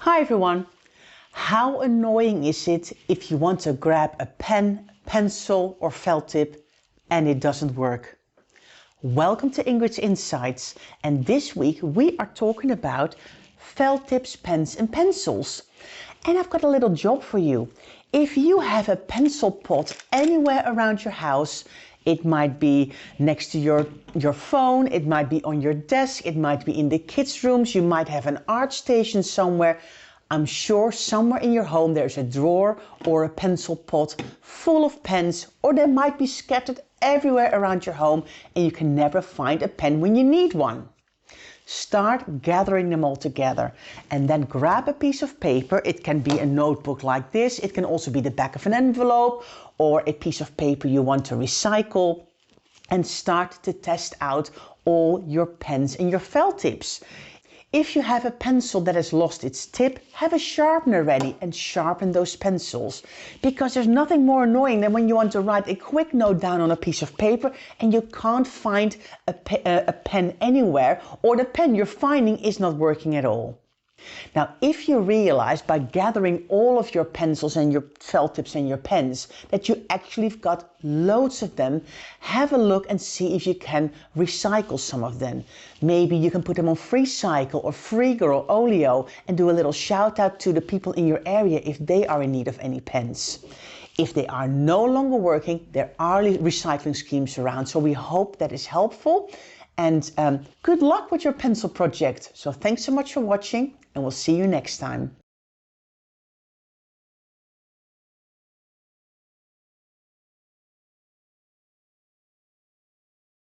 Hi everyone! How annoying is it if you want to grab a pen, pencil or felt tip and it doesn't work? Welcome to Ingrid's Insights, and this week we are talking about felt tips, pens and pencils. And I've got a little job for you. If you have a pencil pot anywhere around your house, it might be next to your phone, it might be on your desk, it might be in the kids' rooms, you might have an art station somewhere. I'm sure somewhere in your home there's a drawer or a pencil pot full of pens, or they might be scattered everywhere around your home and you can never find a pen when you need one. Start gathering them all together and then grab a piece of paper. It can be a notebook like this. It can also be the back of an envelope or a piece of paper you want to recycle, and start to test out all your pens and your felt tips. If you have a pencil that has lost its tip, have a sharpener ready and sharpen those pencils. Because there's nothing more annoying than when you want to write a quick note down on a piece of paper and you can't find a pen anywhere, or the pen you're finding is not working at all. Now, if you realize by gathering all of your pencils and your felt tips and your pens that you actually have got loads of them, have a look and see if you can recycle some of them. Maybe you can put them on FreeCycle or Freeger or Olio and do a little shout out to the people in your area if they are in need of any pens. If they are no longer working, there are recycling schemes around, so we hope that is helpful. And good luck with your pencil project. So thanks so much for watching, and we'll see you next time.